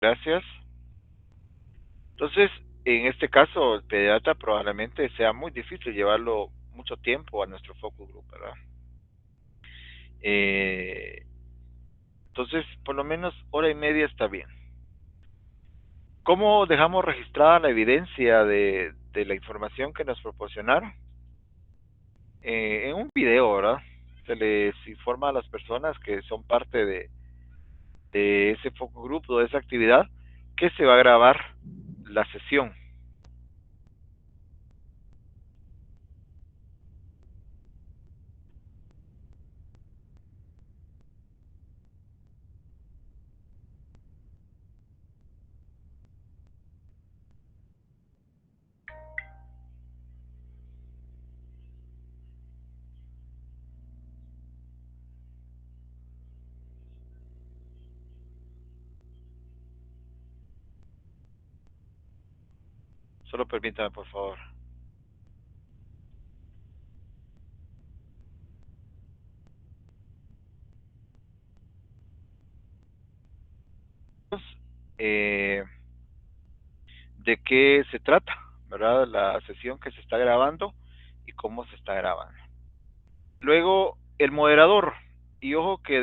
Gracias. Entonces, en este caso, el pediatra probablemente sea muy difícil llevarlo mucho tiempo a nuestro focus group, ¿verdad? Eh, entonces, por lo menos hora y media está bien. ¿Cómo dejamos registrada la evidencia de la información que nos proporcionaron? En un video, ¿verdad? Se les informa a las personas que son parte de ese focus group o de esa actividad que se va a grabar la sesión. Solo permítame, por favor. Eh, ¿De qué se trata? ¿Verdad? La sesión que se está grabando y cómo se está grabando. Luego, el moderador. Y ojo que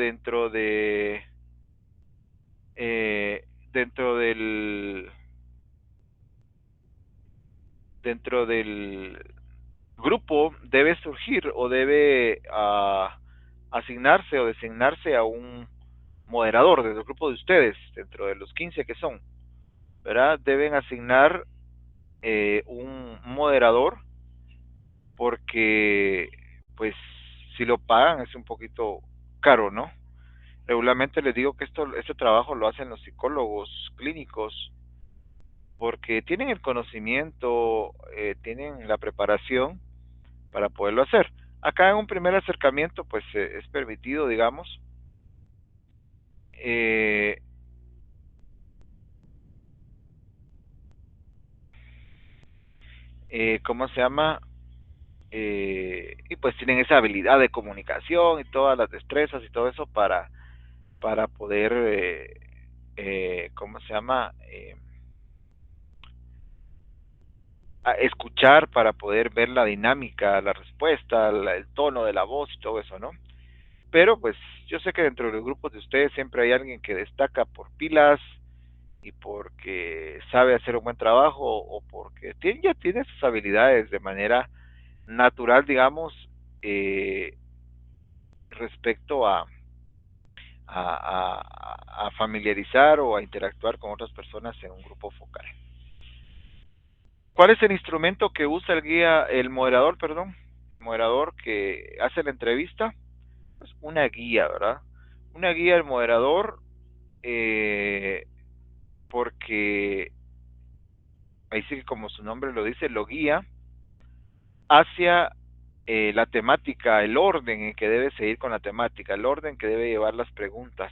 eh, dentro del dentro del grupo debe surgir o debe asignarse o designarse a un moderador del grupo de ustedes, dentro de los 15 que son, ¿verdad? Deben asignar un moderador porque, pues, si lo pagan es un poquito caro, ¿no? Regularmente les digo que este trabajo lo hacen los psicólogos clínicos porque tienen el conocimiento, tienen la preparación para poderlo hacer. Acá en un primer acercamiento, pues es permitido, digamos, eh, ¿cómo se llama? Y pues tienen esa habilidad de comunicación y todas las destrezas y todo eso para poder, ¿cómo se llama? A escuchar, para poder ver la dinámica, la respuesta, el tono de la voz y todo eso, ¿no? Pero pues yo sé que dentro de los grupos de ustedes siempre hay alguien que destaca por pilas y porque sabe hacer un buen trabajo o porque ya tiene sus habilidades de manera natural, digamos, eh, respecto a familiarizar o a interactuar con otras personas en un grupo focal. ¿Cuál es el instrumento que usa el moderador, perdón? El moderador que hace la entrevista, pues una guía, ¿verdad? Una guía del moderador, eh, porque ahí sí que como su nombre lo dice, lo guía hacia la temática, el orden en que debe seguir con la temática, el orden que debe llevar las preguntas,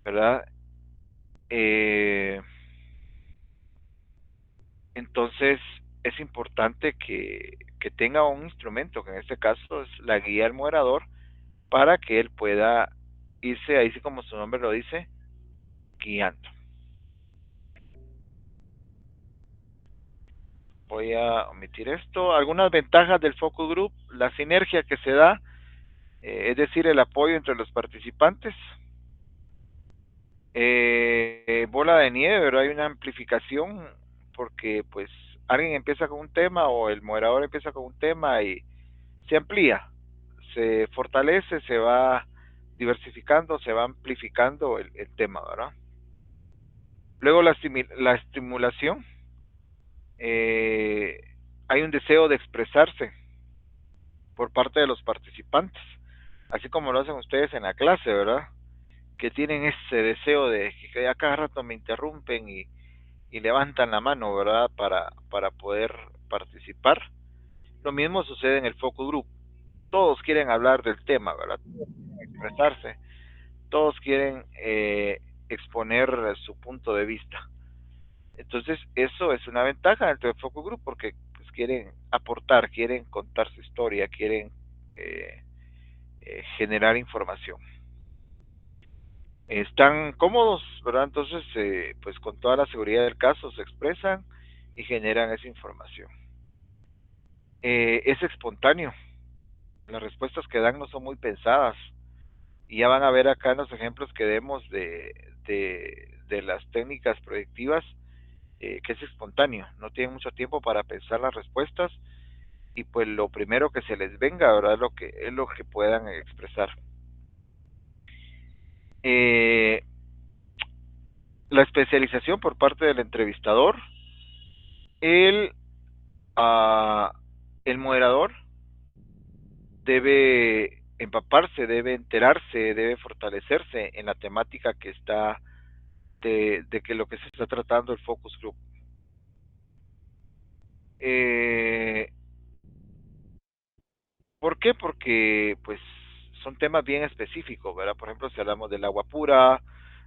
¿verdad? Eh, entonces es importante que tenga un instrumento, que en este caso es la guía del moderador, para que él pueda irse, ahí sí como su nombre lo dice, guiando. Voy a omitir esto. Algunas ventajas del focus group: la sinergia que se da, es decir, el apoyo entre los participantes. Bola de nieve, ¿verdad? Hay una amplificación porque pues alguien empieza con un tema o el moderador empieza con un tema y se amplía, se fortalece, se va diversificando, se va amplificando el tema, ¿verdad? Luego la estimulación, eh, hay un deseo de expresarse por parte de los participantes, así como lo hacen ustedes en la clase, ¿verdad? Que tienen ese deseo de que a cada rato me interrumpen y levantan la mano, ¿verdad? Para poder participar. Lo mismo sucede en el focus group. Todos quieren hablar del tema, ¿verdad? Todos quieren expresarse, todos quieren exponer su punto de vista. Entonces, eso es una ventaja dentro del focus group porque pues, quieren aportar, quieren contar su historia, quieren generar información. están cómodos, ¿verdad? Entonces, pues con toda la seguridad del caso se expresan y generan esa información. Es espontáneo, las respuestas que dan no son muy pensadas, y ya van a ver acá en los ejemplos que demos de las técnicas proyectivas, que es espontáneo, no tienen mucho tiempo para pensar las respuestas, y pues lo primero que se les venga, ¿verdad? Es lo que puedan expresar. Eh, la especialización por parte del entrevistador, el, uh, el moderador debe empaparse, debe enterarse, debe fortalecerse en la temática que está de que lo que se está tratando el focus group. Eh, ¿Por qué? Porque pues son temas bien específicos, ¿verdad? Por ejemplo, si hablamos del agua pura,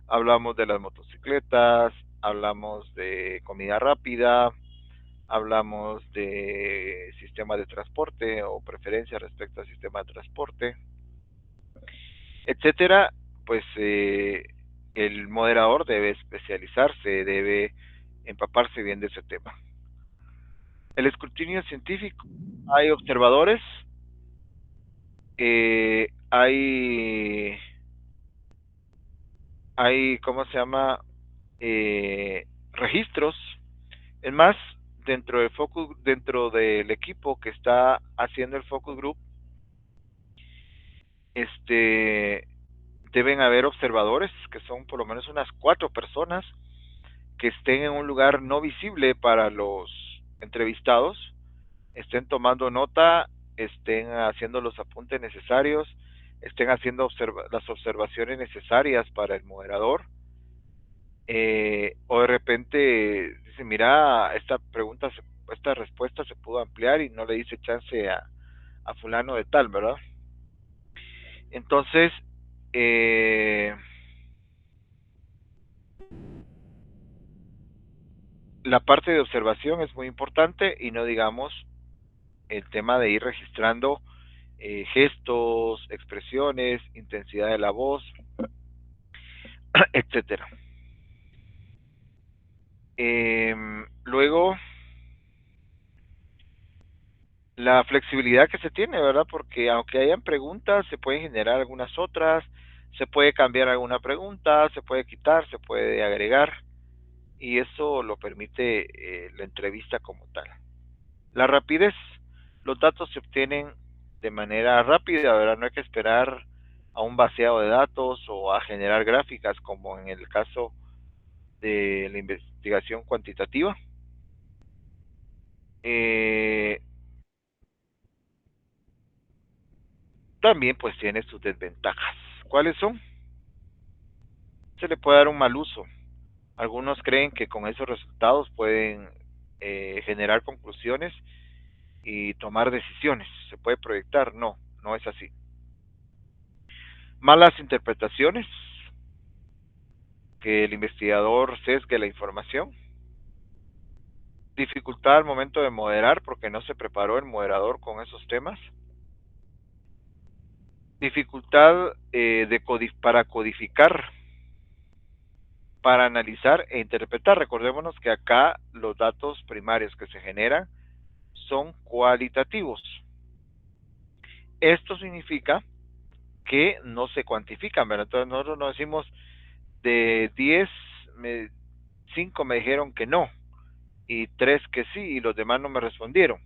hablamos de las motocicletas, hablamos de comida rápida, hablamos de sistema de transporte o preferencia respecto al sistema de transporte, etcétera, pues el moderador debe especializarse, debe empaparse bien de ese tema. El escrutinio científico, hay observadores, hay, ¿cómo se llama? Registros. Es más, dentro del equipo que está haciendo el focus group, este, deben haber observadores, que son por lo menos unas 4 personas, que estén en un lugar no visible para los entrevistados, estén tomando nota, estén haciendo los apuntes necesarios, estén haciendo las observaciones necesarias para el moderador, o de repente dice, mira, esta respuesta se pudo ampliar y no le dice chance a fulano de tal, ¿verdad? Entonces, eh, la parte de observación es muy importante, y no digamos el tema de ir registrando gestos, expresiones, intensidad de la voz, etcétera. Luego, la flexibilidad que se tiene, ¿verdad? Porque aunque hayan preguntas, se pueden generar algunas otras, se puede cambiar alguna pregunta, se puede quitar, se puede agregar, y eso lo permite la entrevista como tal. La rapidez, los datos se obtienen de manera rápida, ¿verdad? No hay que esperar a un vaciado de datos o a generar gráficas como en el caso de la investigación cuantitativa. Eh, También pues tiene sus desventajas. ¿Cuáles son? Se le puede dar un mal uso. Algunos creen que con esos resultados pueden generar conclusiones y tomar decisiones. ¿Se puede proyectar? No, no es así. Malas interpretaciones, que el investigador sesgue la información. Dificultad al momento de moderar porque no se preparó el moderador con esos temas. Dificultad para codificar, para analizar e interpretar. Recordémonos que acá los datos primarios que se generan son cualitativos. Esto significa que no se cuantifican, ¿verdad? Entonces nosotros nos decimos, de 10, 5 me dijeron que no, y 3 que sí, y los demás no me respondieron.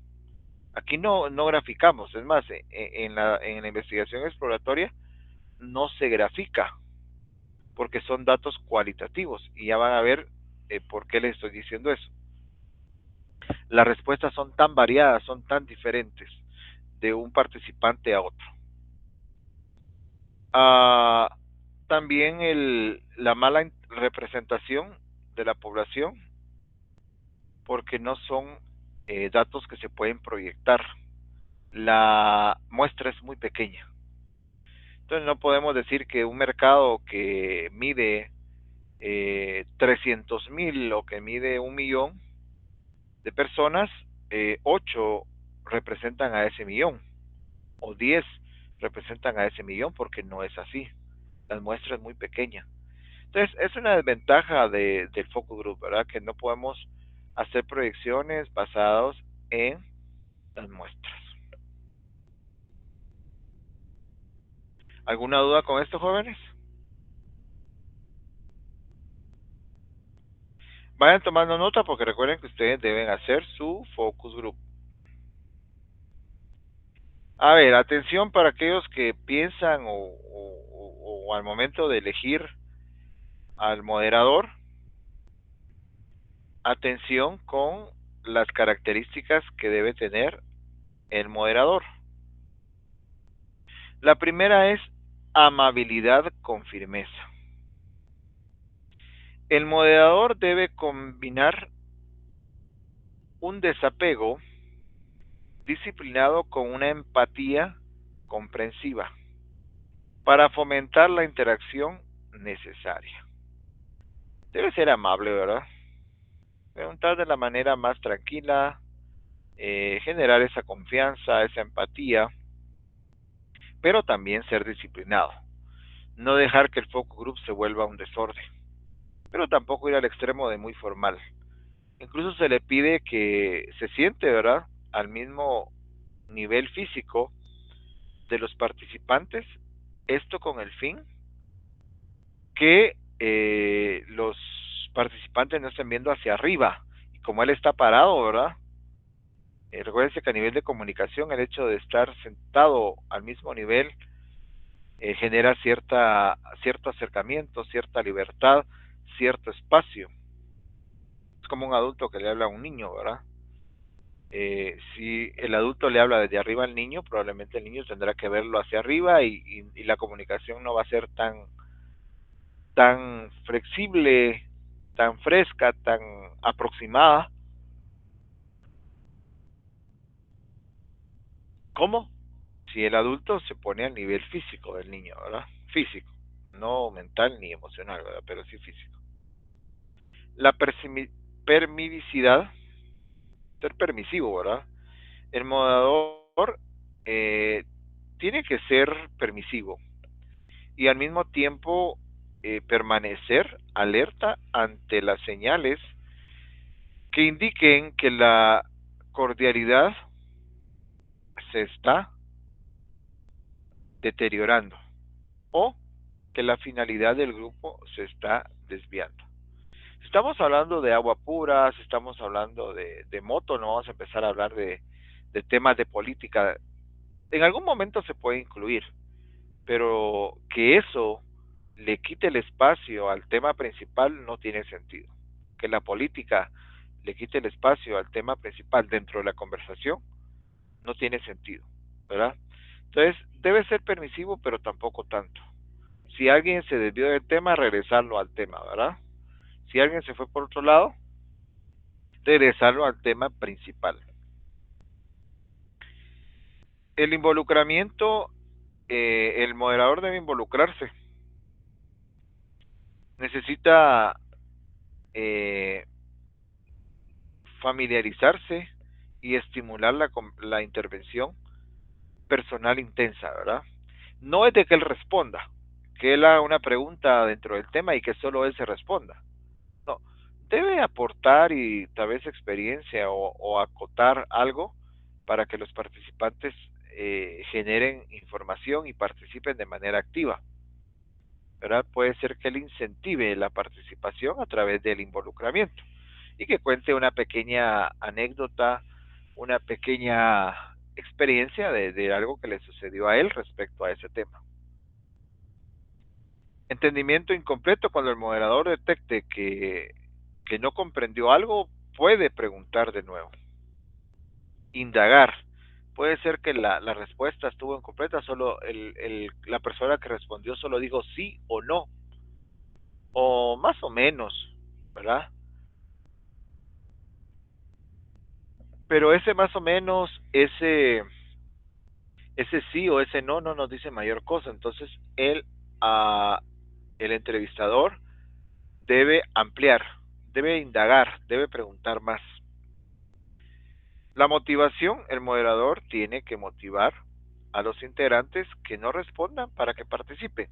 Aquí no graficamos, es más, en la investigación exploratoria no se grafica, porque son datos cualitativos, y ya van a ver por qué les estoy diciendo eso. Las respuestas son tan variadas, son tan diferentes de un participante a otro. Ah, también la mala representación de la población, porque no son datos que se pueden proyectar. La muestra es muy pequeña. Entonces no podemos decir que un mercado que mide 300,000 o que mide 1,000,000 de personas, 8 representan a ese millón o 10 representan a ese millón, porque no es así. La muestra es muy pequeña. Entonces, es una desventaja del focus group, ¿verdad? Que no podemos hacer proyecciones basadas en las muestras. ¿Alguna duda con esto, jóvenes? Vayan tomando nota porque recuerden que ustedes deben hacer su focus group. A ver, atención para aquellos que piensan o al momento de elegir al moderador, atención con las características que debe tener el moderador. La primera es amabilidad con firmeza. El moderador debe combinar un desapego disciplinado con una empatía comprensiva para fomentar la interacción necesaria. Debe ser amable, ¿verdad? Preguntar de la manera más tranquila, generar esa confianza, esa empatía, pero también ser disciplinado. No dejar que el focus group se vuelva un desorden, pero tampoco ir al extremo de muy formal. Incluso se le pide que se siente, ¿verdad?, al mismo nivel físico de los participantes, esto con el fin que los participantes no estén viendo hacia arriba. Y como él está parado, ¿verdad? Recuérdense que a nivel de comunicación el hecho de estar sentado al mismo nivel genera cierto acercamiento, cierta libertad, cierto espacio. Es como un adulto que le habla a un niño, ¿verdad? Si el adulto le habla desde arriba al niño, probablemente el niño tendrá que verlo hacia arriba y la comunicación no va a ser tan flexible, tan fresca, tan aproximada. ¿Cómo? Si el adulto se pone al nivel físico del niño, ¿verdad? Físico, no mental ni emocional, ¿verdad? Pero sí físico. La permisividad, ser permisivo, ¿verdad? El moderador eh, tiene que ser permisivo y al mismo tiempo permanecer alerta ante las señales que indiquen que la cordialidad se está deteriorando o que la finalidad del grupo se está desviando. Si estamos hablando de agua pura, si estamos hablando de moto, no vamos a empezar a hablar de temas de política. En algún momento se puede incluir, pero que eso le quite el espacio al tema principal no tiene sentido. Que la política le quite el espacio al tema principal dentro de la conversación no tiene sentido, ¿verdad? Entonces, debe ser permisivo, pero tampoco tanto. Si alguien se desvió del tema, regresarlo al tema, ¿verdad? Si alguien se fue por otro lado, regresarlo al tema principal. El involucramiento, el moderador debe involucrarse. Necesita eh, familiarizarse y estimular la intervención personal intensa, ¿verdad? No es de que él responda, que él haga una pregunta dentro del tema y que solo él se responda. No, debe aportar y tal vez experiencia o acotar algo para que los participantes generen información y participen de manera activa, ¿verdad? Puede ser que él incentive la participación a través del involucramiento y que cuente una pequeña anécdota, una pequeña experiencia de algo que le sucedió a él respecto a ese tema. Entendimiento incompleto: cuando el moderador detecte que no comprendió algo, puede preguntar de nuevo. Indagar: puede ser que la respuesta estuvo incompleta, solo la persona que respondió solo dijo sí o no, o más o menos, ¿verdad? Pero ese más o menos, ese sí o ese no, no nos dice mayor cosa. Entonces, uh, el entrevistador debe ampliar, debe indagar, debe preguntar más. La motivación: el moderador tiene que motivar a los integrantes que no respondan para que participen.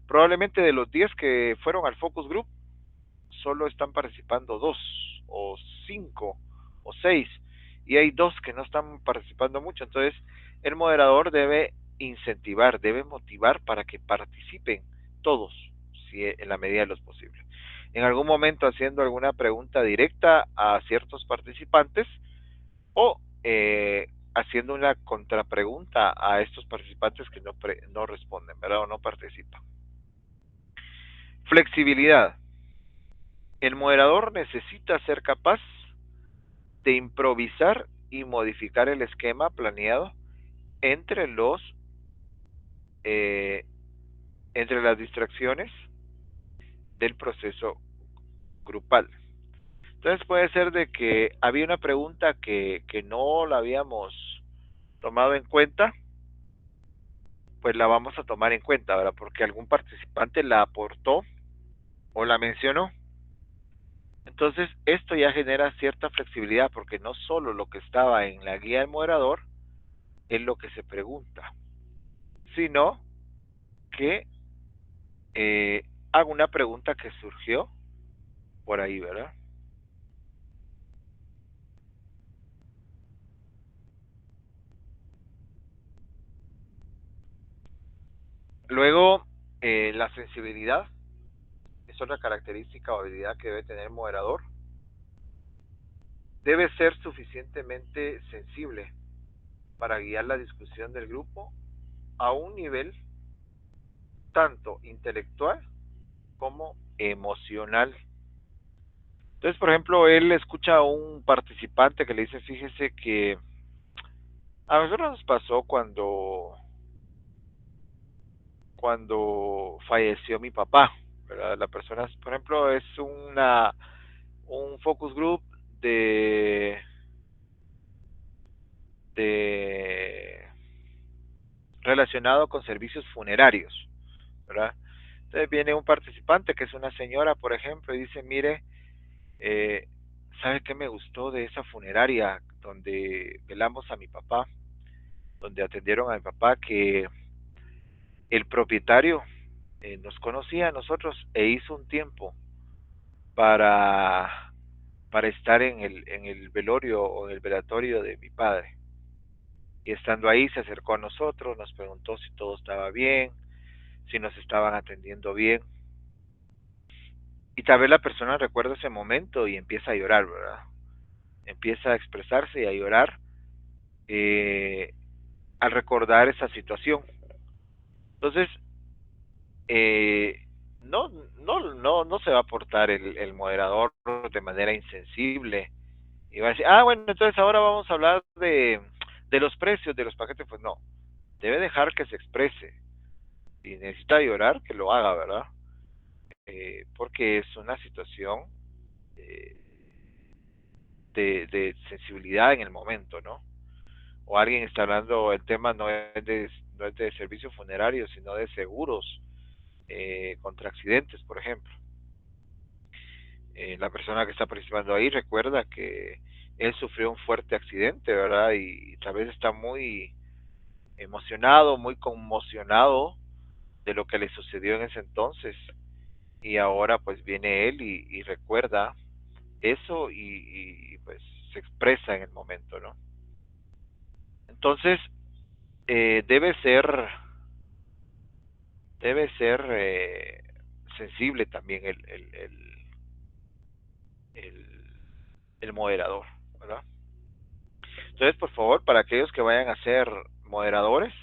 Probablemente de los 10 que fueron al focus group, solo están participando 2 o 5 o 6 y hay 2 que no están participando mucho. Entonces el moderador debe incentivar, debe motivar para que participen todos, si en la medida de lo posible. En algún momento haciendo alguna pregunta directa a ciertos participantes o haciendo una contrapregunta a estos participantes que no responden, ¿verdad? O no participan. Flexibilidad. El moderador necesita ser capaz de improvisar y modificar el esquema planeado entre los entre las distracciones del proceso grupal. Entonces puede ser de que había una pregunta que no la habíamos tomado en cuenta, pues la vamos a tomar en cuenta, ¿verdad? Porque algún participante la aportó o la mencionó. Entonces esto ya genera cierta flexibilidad porque no solo lo que estaba en la guía del moderador es lo que se pregunta, sino que hago una pregunta que surgió por ahí, ¿verdad? Luego, la sensibilidad es otra característica o habilidad que debe tener el moderador. Debe ser suficientemente sensible para guiar la discusión del grupo a un nivel tanto intelectual como emocional. Entonces, por ejemplo, él escucha a un participante que le dice, fíjese que a nosotros nos pasó cuando falleció mi papá, ¿verdad? La persona, por ejemplo, es un focus group de, de relacionado con servicios funerarios, ¿verdad? Entonces viene un participante que es una señora, por ejemplo, y dice, mire, eh, ¿sabe qué me gustó de esa funeraria donde velamos a mi papá, donde atendieron a mi papá? Que el propietario nos conocía a nosotros e hizo un tiempo para, para estar en el velorio o en el velatorio de mi padre. Y estando ahí se acercó a nosotros, nos preguntó si todo estaba bien, si nos estaban atendiendo bien. Y tal vez la persona recuerda ese momento y empieza a llorar, ¿verdad? Empieza a expresarse y a llorar eh, al recordar esa situación. Entonces, eh, no se va a portar el moderador de manera insensible y va a decir, bueno, entonces ahora vamos a hablar de los precios de los paquetes. Pues no, debe dejar que se exprese. Si necesita llorar, que lo haga, ¿verdad? Porque es una situación eh, de sensibilidad en el momento, ¿no? O alguien está hablando, el tema no es de servicios funerarios, sino de seguros contra accidentes, por ejemplo. La persona que está participando ahí recuerda que él sufrió un fuerte accidente, ¿verdad? Y tal vez está muy emocionado, muy conmocionado de lo que le sucedió en ese entonces. Y ahora pues viene él y recuerda eso pues se expresa en el momento, ¿no? Entonces, eh, debe ser, debe ser sensible también el, el moderador, ¿verdad? Entonces, por favor, para aquellos que vayan a ser moderadores,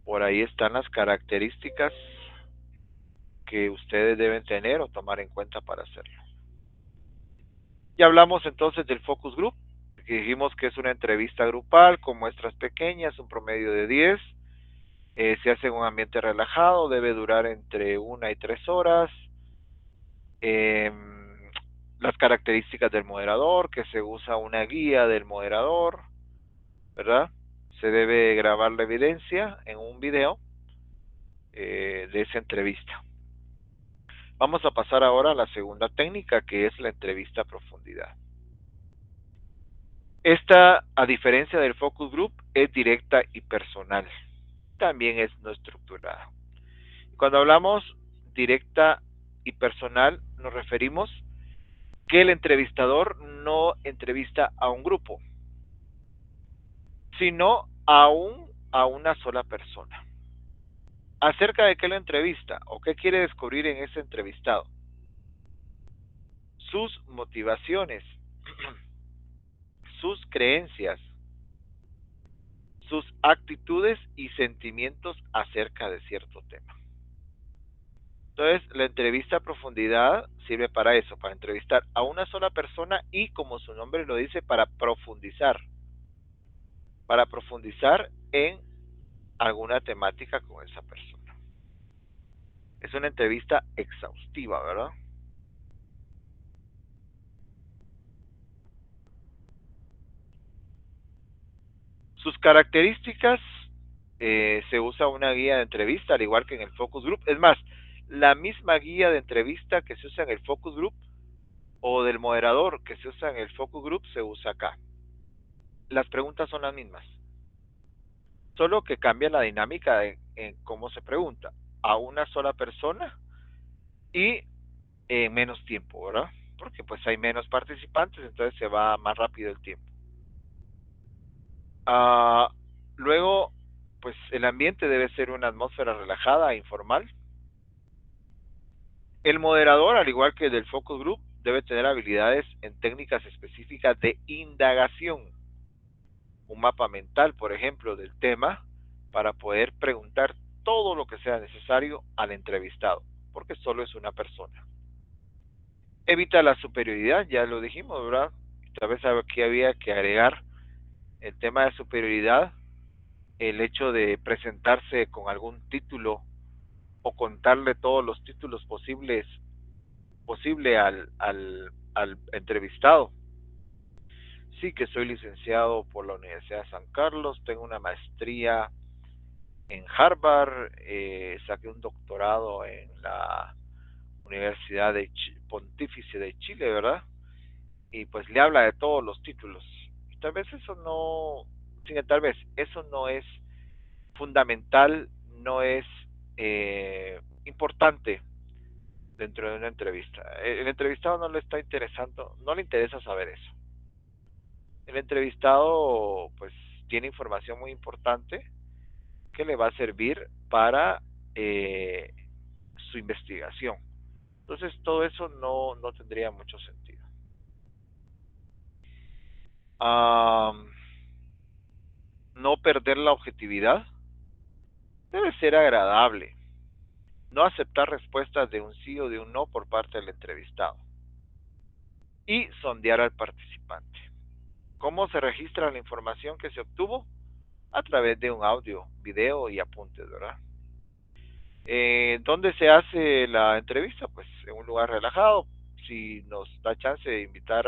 por ahí están las características que ustedes deben tener o tomar en cuenta para hacerlo. Ya hablamos entonces del focus group, que dijimos que es una entrevista grupal con muestras pequeñas, un promedio de 10, se hace en un ambiente relajado, debe durar entre 1 y 3 horas. Eh, las características del moderador, que se usa una guía del moderador, ¿verdad? Se debe grabar la evidencia en un video de esa entrevista. Vamos a pasar ahora a la segunda técnica, que es la entrevista a profundidad. Esta, a diferencia del focus group, es directa y personal. También es no estructurada. Cuando hablamos directa y personal, nos referimos que el entrevistador no entrevista a un grupo, sino a una sola persona. ¿Acerca de qué lo entrevista o qué quiere descubrir en ese entrevistado? Sus motivaciones, sus creencias, sus actitudes y sentimientos acerca de cierto tema. Entonces, la entrevista a profundidad sirve para eso, para entrevistar a una sola persona y, como su nombre lo dice, para profundizar en alguna temática con esa persona. Es una entrevista exhaustiva, ¿verdad? Sus características, se usa una guía de entrevista, al igual que en el focus group. Es más, la misma guía de entrevista que se usa en el focus group o del moderador que se usa en el focus group se usa acá. Las preguntas son las mismas, solo que cambia la dinámica en cómo se pregunta a una sola persona y en menos tiempo, ¿verdad? Porque pues hay menos participantes, entonces se va más rápido el tiempo. Ah, luego, pues el ambiente debe ser una atmósfera relajada e informal. El moderador, al igual que el del focus group, debe tener habilidades en técnicas específicas de indagación. Un mapa mental, por ejemplo, del tema para poder preguntar todo lo que sea necesario al entrevistado, porque solo es una persona. Evita la superioridad, ya lo dijimos, ¿verdad? Tal vez aquí había que agregar el tema de superioridad, el hecho de presentarse con algún título o contarle todos los títulos posible al entrevistado. Sí, que soy licenciado por la Universidad de San Carlos, tengo una maestría en Harvard, saqué un doctorado en la Universidad de Pontificia de Chile, ¿verdad? Y pues le habla de todos los títulos. Y tal vez eso no, sí, tal vez eso no es fundamental, no es importante dentro de una entrevista. El entrevistado no le está interesando, no le interesa saber eso. El entrevistado pues tiene información muy importante que le va a servir para eh, su investigación. Entonces todo eso no tendría mucho sentido. Um, no perder la objetividad debe ser agradable. No aceptar respuestas de un sí o de un no por parte del entrevistado. Y sondear al participante. ¿Cómo se registra la información que se obtuvo? A través de un audio, video y apuntes, ¿verdad? ¿Dónde se hace la entrevista? Pues en un lugar relajado. Si nos da chance de invitar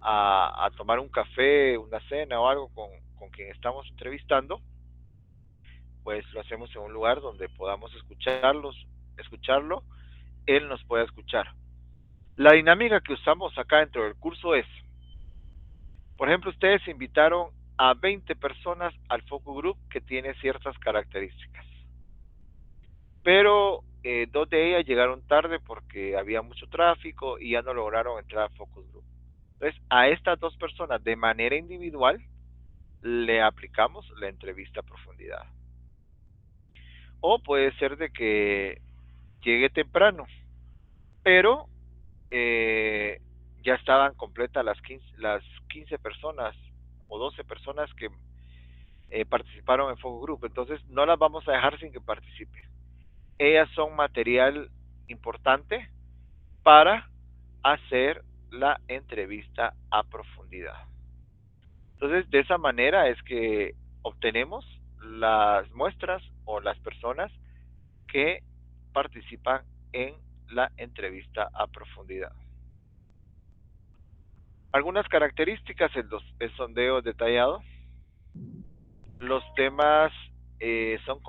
a tomar un café, una cena o algo con quien estamos entrevistando, pues lo hacemos en un lugar donde podamos escucharlo, él nos pueda escuchar. La dinámica que usamos acá dentro del curso es, por ejemplo, ustedes invitaron a 20 personas al focus group que tiene ciertas características, pero dos de ellas llegaron tarde porque había mucho tráfico y ya no lograron entrar al focus group. Entonces, a estas dos personas de manera individual le aplicamos la entrevista a profundidad. O puede ser de que llegue temprano, pero eh, ya estaban completas las 15 personas o 12 personas que participaron en Focus Group. Entonces, no las vamos a dejar sin que participe. Ellas son material importante para hacer la entrevista a profundidad. Entonces, de esa manera es que obtenemos las muestras o las personas que participan en la entrevista a profundidad. Algunas características, el sondeo detallado, los temas son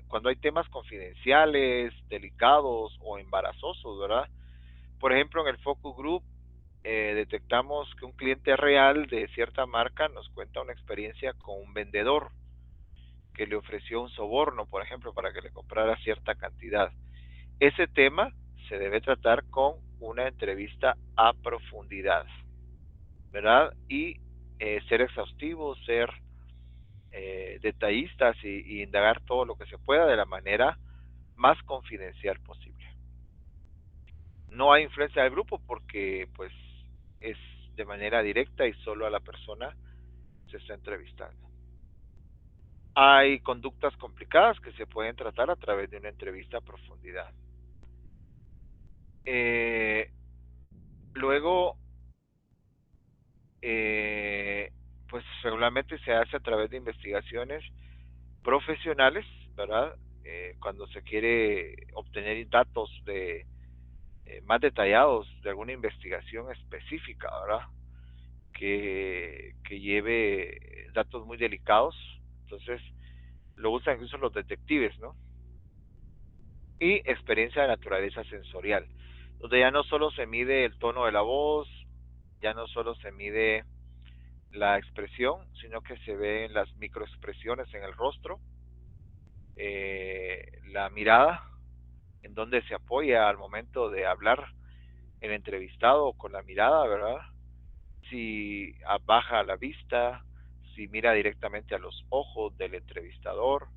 cuando hay temas confidenciales, delicados o embarazosos, ¿verdad? Por ejemplo, en el focus group detectamos que un cliente real de cierta marca nos cuenta una experiencia con un vendedor que le ofreció un soborno, por ejemplo, para que le comprara cierta cantidad. Ese tema se debe tratar con una entrevista a profundidad, ¿verdad? Y ser exhaustivo, ser detallistas y indagar todo lo que se pueda de la manera más confidencial posible. No hay influencia del grupo porque pues es de manera directa y solo a la persona se está entrevistando. Hay conductas complicadas que se pueden tratar a través de una entrevista a profundidad. Luego, pues regularmente se hace a través de investigaciones profesionales, ¿verdad? Cuando se quiere obtener datos más detallados de alguna investigación específica, ¿verdad? Que lleve datos muy delicados. Entonces, lo usan incluso los detectives, ¿no? Y experiencia de naturaleza sensorial, donde ya no solo se mide el tono de la voz, ya no solo se mide la expresión, sino que se ven las microexpresiones en el rostro, la mirada, en donde se apoya al momento de hablar el entrevistado con la mirada, ¿verdad? Si baja la vista, si mira directamente a los ojos del entrevistador,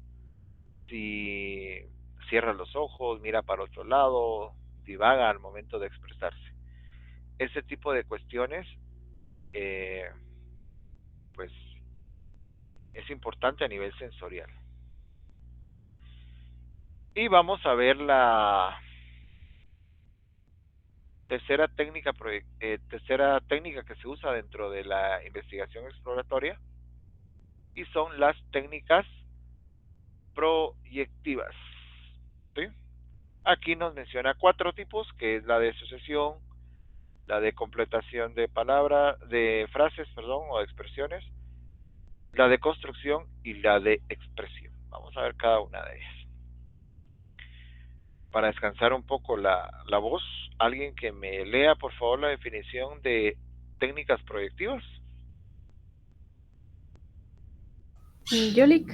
si cierra los ojos, mira para otro lado, divaga al momento de expresarse. Ese tipo de cuestiones, eh, pues, es importante a nivel sensorial. Y vamos a ver la tercera técnica que se usa dentro de la investigación exploratoria, y son las técnicas proyectivas. ¿Sí? Aquí nos menciona 4 tipos, que es la de asociación, la de completación de palabras, de frases, perdón, o de expresiones, la de construcción y la de expresión. Vamos a ver cada una de ellas. Para descansar un poco la voz, alguien que me lea, por favor, la definición de técnicas proyectivas. Yolik.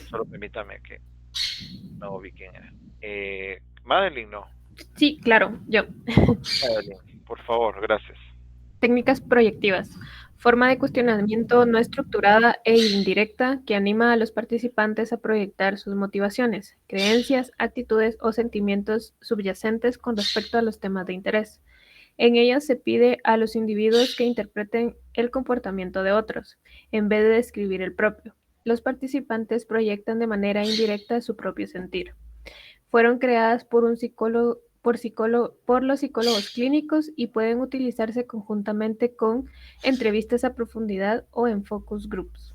Solo permítame que no ubiquen. Madeline, no. Sí, claro, yo. Madeline, por favor, gracias. Técnicas proyectivas. Forma de cuestionamiento no estructurada e indirecta que anima a los participantes a proyectar sus motivaciones, creencias, actitudes o sentimientos subyacentes con respecto a los temas de interés. En ellas se pide a los individuos que interpreten el comportamiento de otros, en vez de describir el propio. Los participantes proyectan de manera indirecta su propio sentir. Fueron creadas por los psicólogos clínicos y pueden utilizarse conjuntamente con entrevistas a profundidad o en focus groups.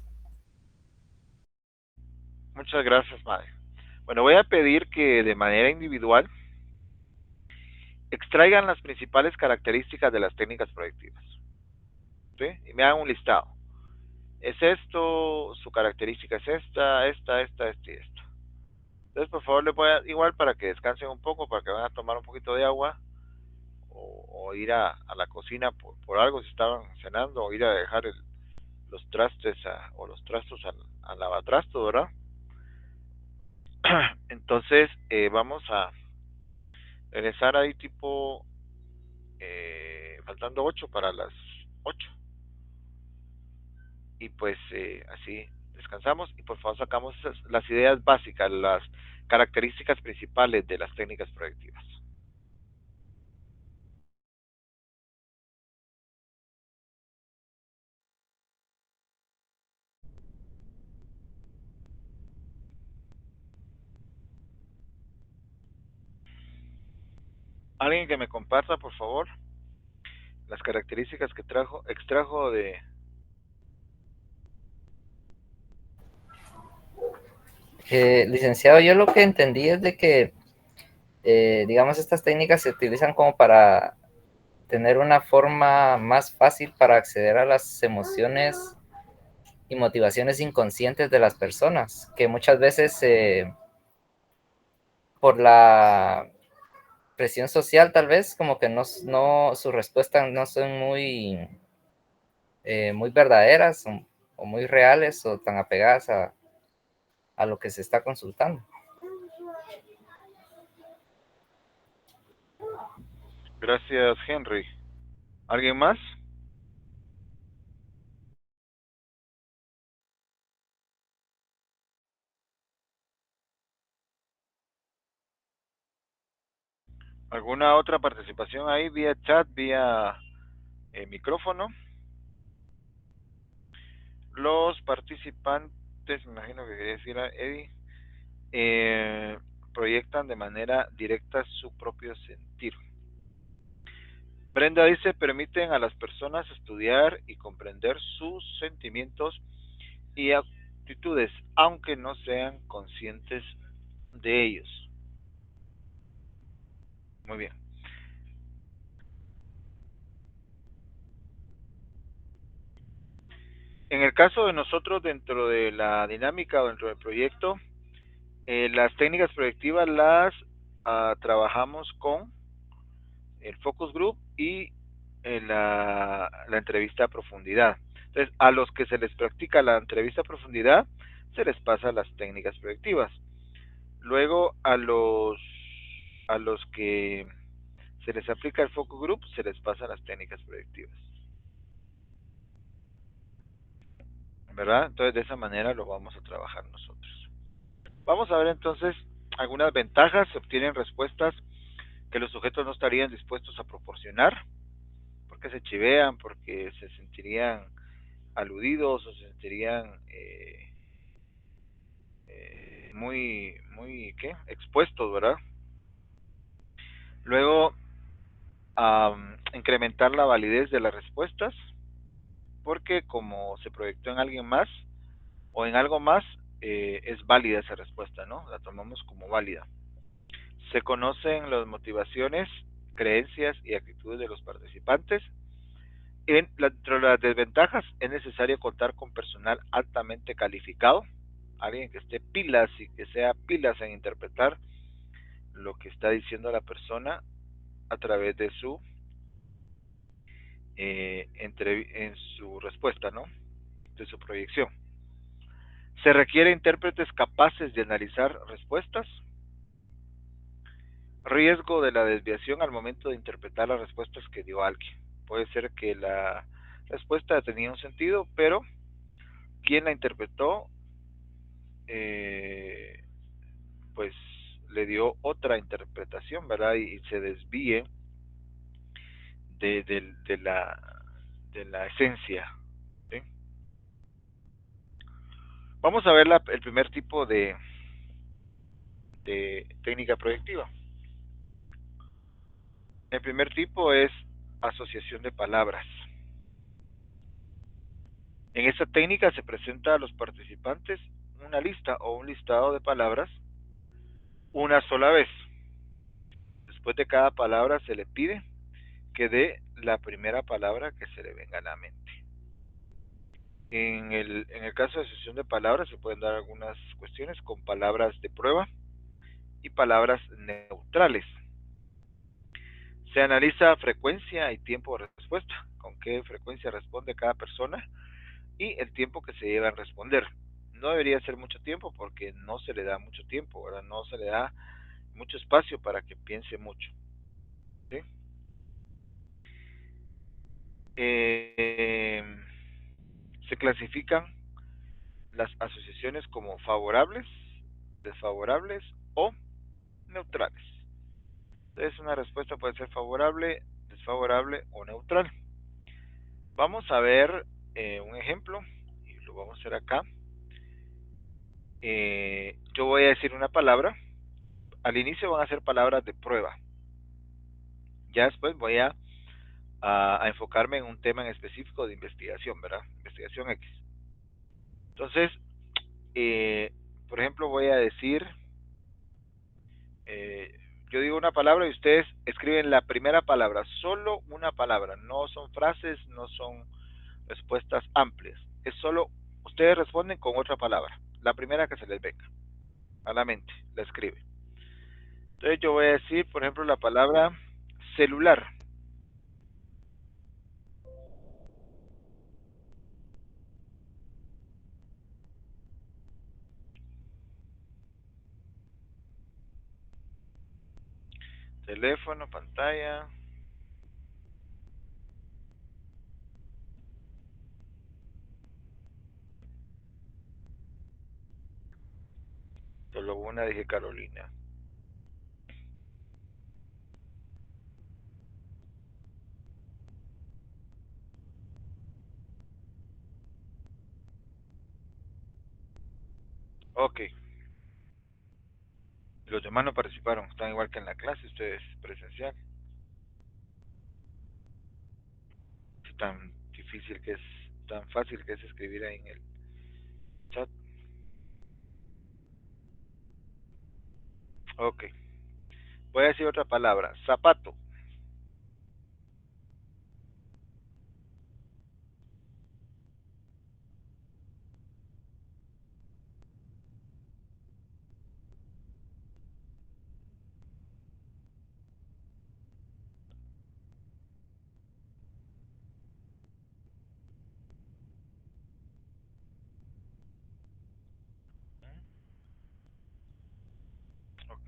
Muchas gracias, Madeline. Bueno, voy a pedir que de manera individual extraigan las principales características de las técnicas proyectivas. ¿Sí? Y me hagan un listado. Es esto, su característica es esta y esta. Entonces, por favor, les voy a, igual para que descansen un poco, para que van a tomar un poquito de agua, o ir a la cocina por algo si estaban cenando, o ir a dejar los trastes o los trastos al lavatrasto, ¿verdad? Entonces, vamos a regresar ahí tipo, faltando 8 para las 8. Y pues así descansamos y por favor sacamos las ideas básicas, las características principales de las técnicas proyectivas. Alguien que me comparta, por favor, las características que extrajo de... Licenciado, yo lo que entendí es de que, digamos, estas técnicas se utilizan como para tener una forma más fácil para acceder a las emociones y motivaciones inconscientes de las personas, que muchas veces por la presión social tal vez como que sus respuestas no son muy verdaderas o muy reales o tan apegadas a lo que se está consultando. Gracias, Henry. ¿Alguien más? ¿Alguna otra participación ahí vía chat, vía micrófono? Los participantes, me imagino que quería decir a Eddie, proyectan de manera directa su propio sentir. Brenda dice, permiten a las personas estudiar y comprender sus sentimientos y actitudes, aunque no sean conscientes de ellos. Muy bien. En el caso de nosotros, dentro de la dinámica o dentro del proyecto, las técnicas proyectivas las trabajamos con el focus group y la entrevista a profundidad. Entonces, a los que se les practica la entrevista a profundidad, se les pasa las técnicas proyectivas. Luego, a los que se les aplica el focus group, se les pasa las técnicas proyectivas. ¿Verdad? Entonces, de esa manera lo vamos a trabajar nosotros. Vamos a ver entonces algunas ventajas. Se obtienen respuestas que los sujetos no estarían dispuestos a proporcionar, porque se chivean, porque se sentirían aludidos o se sentirían muy ¿qué? Expuestos, ¿verdad? Luego, incrementar la validez de las respuestas, porque como se proyectó en alguien más o en algo más, es válida esa respuesta, ¿no? La tomamos como válida. Se conocen las motivaciones, creencias y actitudes de los participantes. Dentro de las desventajas, es necesario contar con personal altamente calificado, alguien que esté pilas y que sea pilas en interpretar lo que está diciendo la persona a través de su en su respuesta, ¿no? De su proyección. Se requiere intérpretes capaces de analizar respuestas. Riesgo de la desviación al momento de interpretar las respuestas que dio alguien. Puede ser que la respuesta tenía un sentido, pero quien la interpretó, pues le dio otra interpretación, ¿verdad? Y se desvíe de la esencia. ¿Sí? Vamos a ver el primer tipo de técnica proyectiva. El primer tipo es asociación de palabras. En esta técnica se presenta a los participantes una lista o un listado de palabras una sola vez. Después de cada palabra se le pide que dé la primera palabra que se le venga a la mente. En el caso de asociación de palabras se pueden dar algunas cuestiones con palabras de prueba y palabras neutrales. Se analiza frecuencia y tiempo de respuesta, con qué frecuencia responde cada persona y el tiempo que se lleva en responder. No debería ser mucho tiempo porque no se le da mucho tiempo, ¿verdad? No se le da mucho espacio para que piense mucho. ¿Sí? Se clasifican las asociaciones como favorables, desfavorables o neutrales. Entonces una respuesta puede ser favorable, desfavorable o neutral. Vamos a ver un ejemplo y lo vamos a hacer acá. Yo voy a decir una palabra. Al inicio van a ser palabras de prueba. Ya después voy a enfocarme en un tema en específico de investigación, ¿verdad? Investigación X. Entonces, por ejemplo, voy a decir, yo digo una palabra y ustedes escriben la primera palabra, solo una palabra, no son frases, no son respuestas amplias, es solo, ustedes responden con otra palabra, la primera que se les venga a la mente, la escriben. Entonces yo voy a decir, por ejemplo, la palabra celular. Teléfono, pantalla. Solo una, dije Carolina. Ok. Los demás no participaron, están igual que en la clase, ustedes presencial. Tan difícil que es, tan fácil que es escribir ahí en el chat. Ok. Voy a decir otra palabra. Zapato.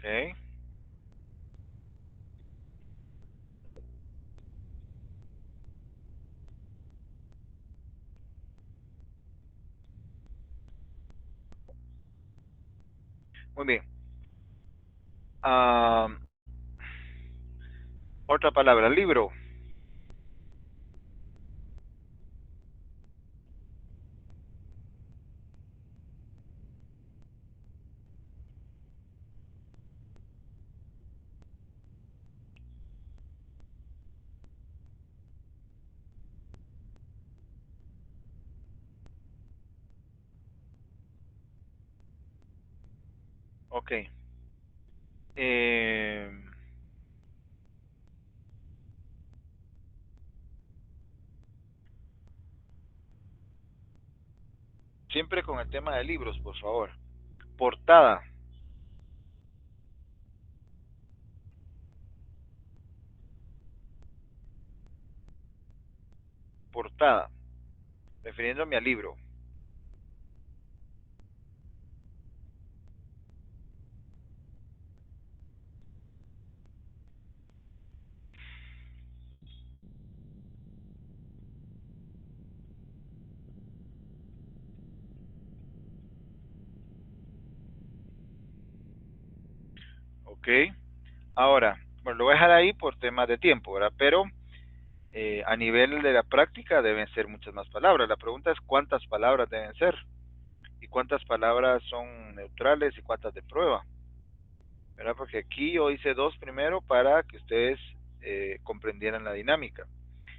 Ok. Muy bien. Ah, otra palabra. Libro. Ok. Eh, siempre con el tema de libros, por favor. Portada. Portada. Refiriéndome al libro. Ok. Ahora, bueno, lo voy a dejar ahí por temas de tiempo, ¿verdad? Pero a nivel de la práctica deben ser muchas más palabras. La pregunta es cuántas palabras deben ser y cuántas palabras son neutrales y cuántas de prueba, ¿verdad? Porque aquí yo hice dos primero para que ustedes comprendieran la dinámica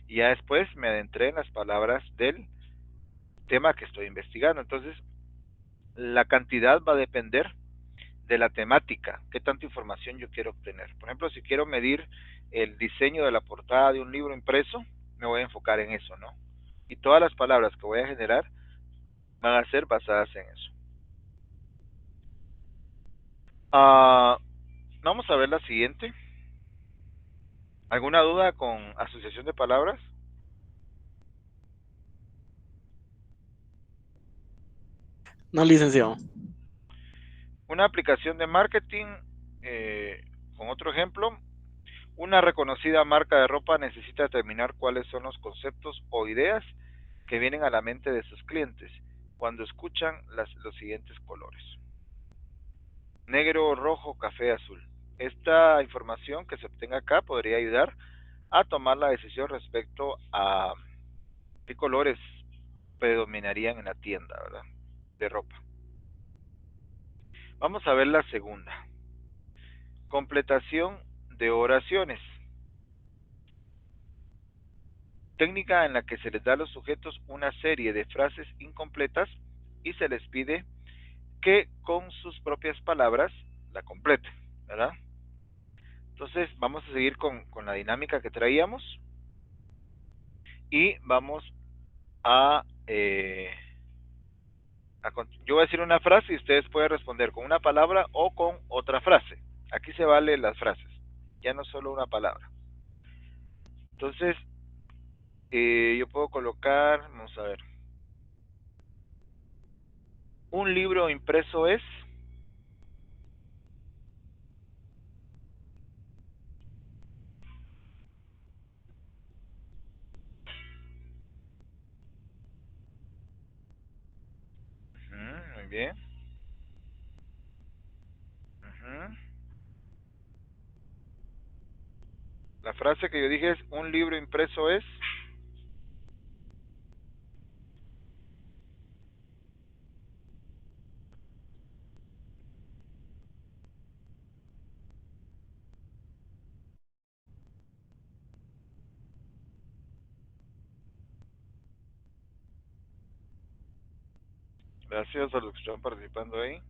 y ya después me adentré en las palabras del tema que estoy investigando. Entonces, la cantidad va a depender de la temática, qué tanta información yo quiero obtener. Por ejemplo, si quiero medir el diseño de la portada de un libro impreso, me voy a enfocar en eso, ¿no? Y todas las palabras que voy a generar van a ser basadas en eso. Ah, vamos a ver la siguiente. ¿Alguna duda con asociación de palabras? No, licenciado. Una aplicación de marketing, con otro ejemplo, una reconocida marca de ropa necesita determinar cuáles son los conceptos o ideas que vienen a la mente de sus clientes cuando escuchan los siguientes colores: negro, rojo, café, azul. Esta información que se obtenga acá podría ayudar a tomar la decisión respecto a qué colores predominarían en la tienda, ¿verdad? De ropa. Vamos a ver la segunda. Completación de oraciones. Técnica en la que se les da a los sujetos una serie de frases incompletas y se les pide que con sus propias palabras la completen, ¿verdad? Entonces vamos a seguir con la dinámica que traíamos y vamos a, yo voy a decir una frase y ustedes pueden responder con una palabra o con otra frase. Aquí se vale las frases, ya no solo una palabra. Entonces, yo puedo colocar, vamos a ver, un libro impreso es, bien. Ujú. La frase que yo dije es, un libro impreso es... Gracias a los que están participando ahí.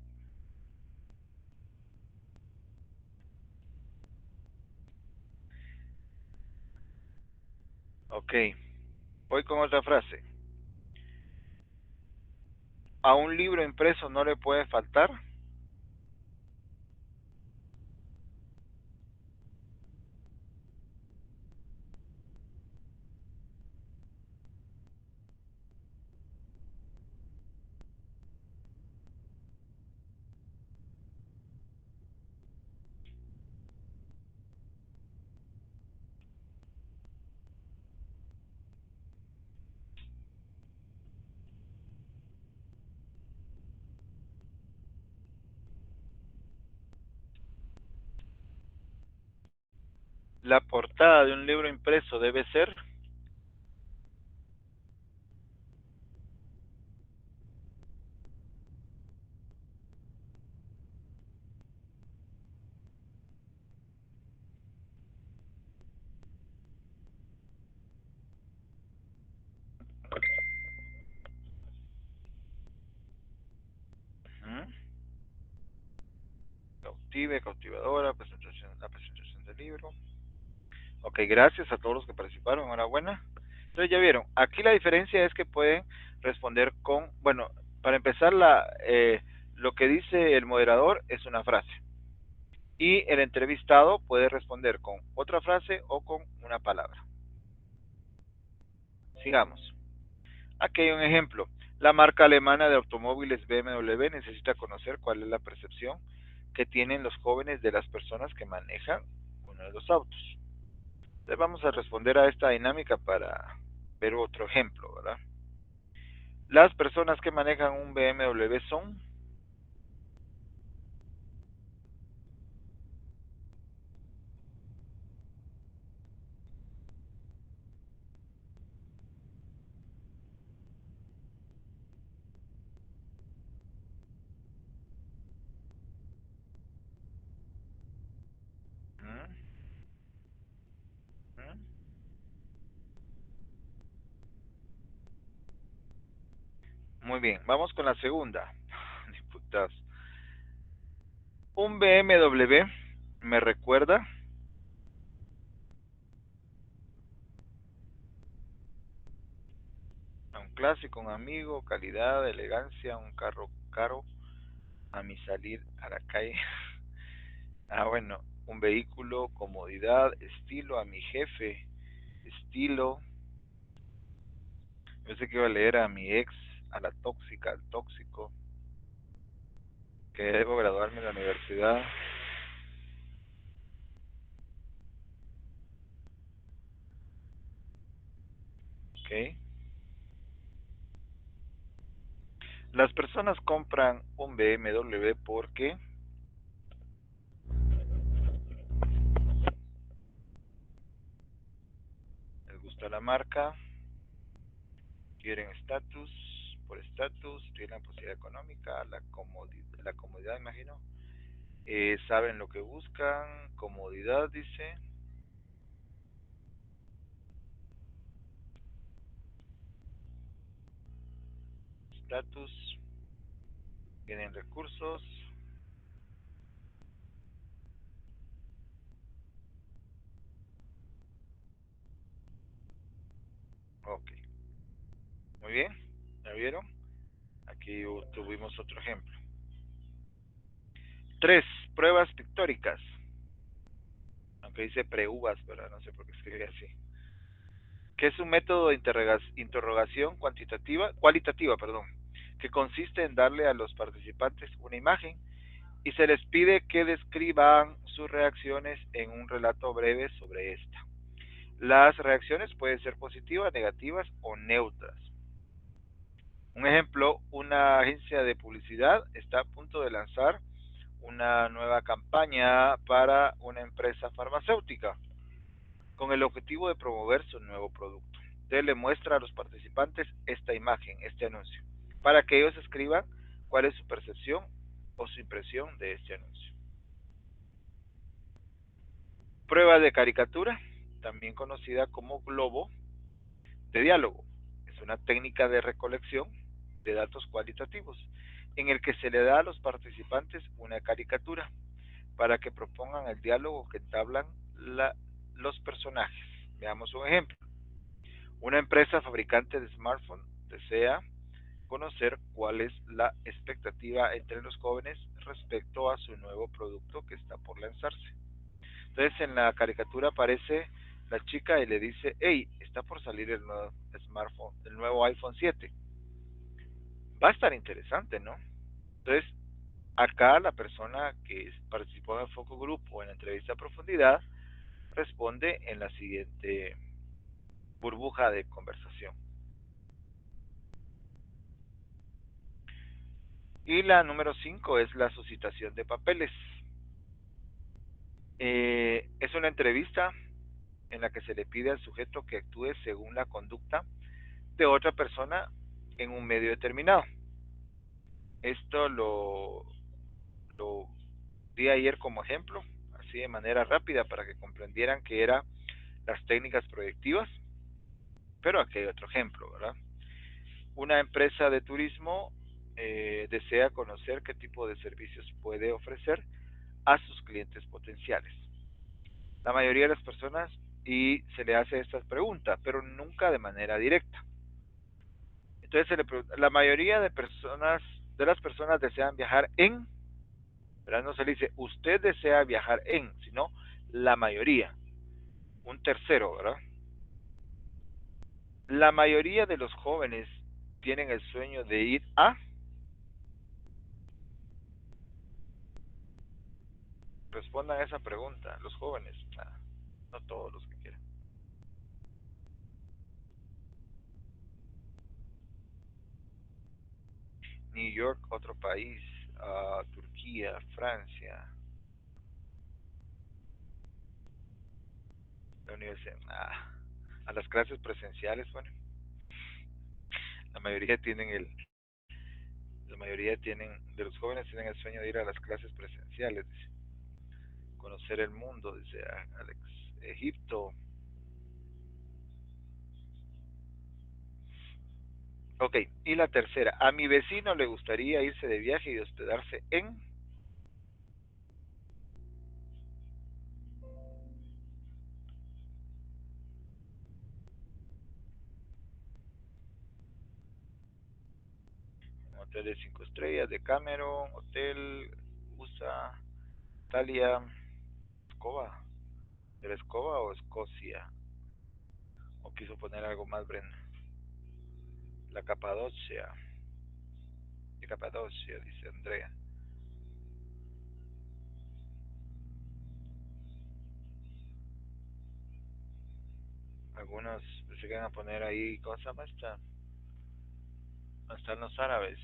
Ok, voy con otra frase. A un libro impreso no le puede faltar... La portada de un libro impreso debe ser... Ujú. Cautive, cautivadora, presentación, la presentación del libro. Ok, gracias a todos los que participaron, enhorabuena. Entonces ya vieron, aquí la diferencia es que pueden responder con, bueno, para empezar lo que dice el moderador es una frase. Y el entrevistado puede responder con otra frase o con una palabra. Sigamos. Aquí hay un ejemplo. La marca alemana de automóviles BMW necesita conocer cuál es la percepción que tienen los jóvenes de las personas que manejan uno de los autos. Entonces vamos a responder a esta dinámica para ver otro ejemplo, ¿verdad? Las personas que manejan un BMW son... ¿Mm? ¿Mm? Muy bien, vamos con la segunda. Diputados. Un BMW me recuerda a un clásico, un amigo, calidad, elegancia, un carro caro, a mi salir a la calle. Ah, bueno, un vehículo, comodidad, estilo, a mi jefe, estilo. Pensé que iba a leer a mi ex, a la tóxica, al tóxico, que debo graduarme de la universidad. Ok. Las personas compran un BMW porque les gusta la marca, quieren estatus, por estatus, tienen la posibilidad económica, la comodidad, imagino. Saben lo que buscan, comodidad, dice, estatus, tienen recursos. Ok, muy bien, ¿ya vieron? Aquí tuvimos otro ejemplo. 3. Pruebas pictóricas. Aunque dice pre-uvas, pero no sé por qué escribe así. Que es un método de interrogación cualitativa, que consiste en darle a los participantes una imagen y se les pide que describan sus reacciones en un relato breve sobre esta. Las reacciones pueden ser positivas, negativas o neutras. Un ejemplo, una agencia de publicidad está a punto de lanzar una nueva campaña para una empresa farmacéutica con el objetivo de promover su nuevo producto. Entonces le muestra a los participantes esta imagen, este anuncio, para que ellos escriban cuál es su percepción o su impresión de este anuncio. Prueba de caricatura, también conocida como globo de diálogo. Es una técnica de recolección de datos cualitativos en el que se le da a los participantes una caricatura para que propongan el diálogo que entablan los personajes. Veamos un ejemplo. Una empresa fabricante de smartphones desea conocer cuál es la expectativa entre los jóvenes respecto a su nuevo producto que está por lanzarse. Entonces en la caricatura aparece la chica y le dice, hey, está por salir el nuevo smartphone, el nuevo iPhone 7. Va a estar interesante, ¿no? Entonces, acá la persona que participó en el focus group o en la entrevista a profundidad responde en la siguiente burbuja de conversación. Y la número 5 es la suscitación de papeles. Es una entrevista en la que se le pide al sujeto que actúe según la conducta de otra persona en un medio determinado. Esto lo di ayer como ejemplo, así de manera rápida para que comprendieran que eran las técnicas proyectivas, pero aquí hay otro ejemplo, ¿verdad? Una empresa de turismo desea conocer qué tipo de servicios puede ofrecer a sus clientes potenciales. La mayoría de las personas y se le hace esta pregunta, pero nunca de manera directa. Entonces se le pregunta, la mayoría de las personas desean viajar en, ¿verdad? No se le dice usted desea viajar en, sino la mayoría, un tercero, ¿verdad? La mayoría de los jóvenes tienen el sueño de ir a. Respondan a esa pregunta, los jóvenes, no todos los que quieran. New York, otro país, Turquía, Francia, la universidad, a las clases presenciales, bueno, la mayoría de los jóvenes tienen el sueño de ir a las clases presenciales, dice. Conocer el mundo, dice Alex. Egipto. Ok, y la tercera, a mi vecino le gustaría irse de viaje y hospedarse en un hotel de 5 estrellas, de Cameron, hotel, USA, Italia, Escoba, ¿de la Escoba o Escocia? O quiso poner algo más, Brenda. La Capadocia, de Capadocia, dice Andrea. Algunos se quedan a poner ahí, ¿cómo se llama esta? Están los árabes.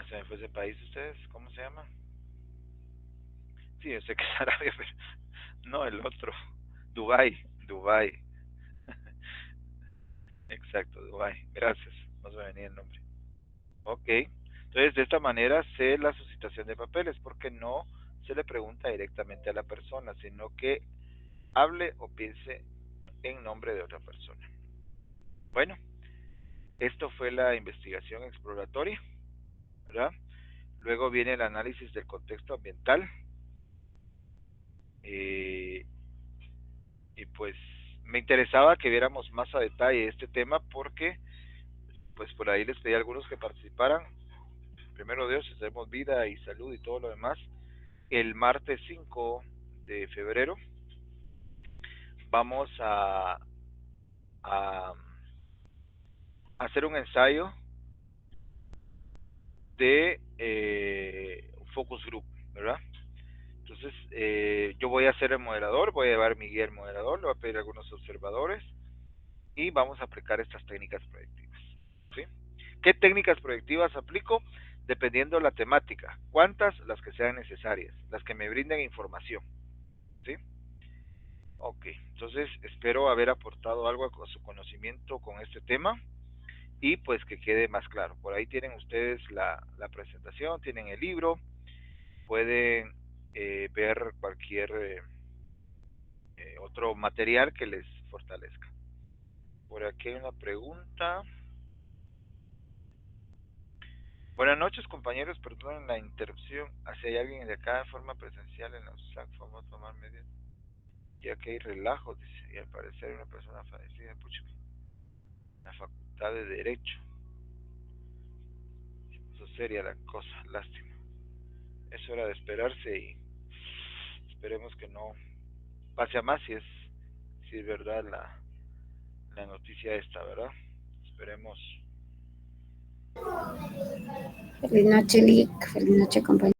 Se me fue ese país, ¿ustedes? ¿Cómo se llama? Sí, yo sé que es Arabia, pero no el otro. Dubai, Dubai. Exacto, Dubai. Gracias. No se me venía el nombre. Ok. Entonces, de esta manera sé la suscitación de papeles, porque no se le pregunta directamente a la persona, sino que hable o piense en nombre de otra persona. Bueno, esto fue la investigación exploratoria, ¿verdad? Luego viene el análisis del contexto ambiental. Y pues me interesaba que viéramos más a detalle este tema porque pues por ahí les pedí a algunos que participaran. Primero Dios, si tenemos vida y salud y todo lo demás. El martes 5 de febrero vamos a hacer un ensayo de focus group, ¿verdad? Entonces yo voy a ser el moderador, voy a llevar mi guía al moderador, le voy a pedir a algunos observadores y vamos a aplicar estas técnicas proyectivas, ¿sí? ¿Qué técnicas proyectivas aplico? Dependiendo de la temática. ¿Cuántas? Las que sean necesarias, las que me brinden información, ¿sí? Ok, entonces espero haber aportado algo a su conocimiento con este tema y pues que quede más claro. Por ahí tienen ustedes la presentación, tienen el libro, pueden ver cualquier otro material que les fortalezca. Por aquí hay una pregunta. Buenas noches, compañeros, perdonen la interrupción. Si hay alguien de acá de forma presencial en la USAC, vamos a tomar medidas, ya que hay relajo, dice, y al parecer hay una persona fallecida, pucha, la facultad de Derecho. Eso sería la cosa, lástima. Es hora de esperarse y esperemos que no pase a más si es verdad la noticia esta, ¿verdad? Esperemos. Feliz noche, Lick. Feliz noche, compañero.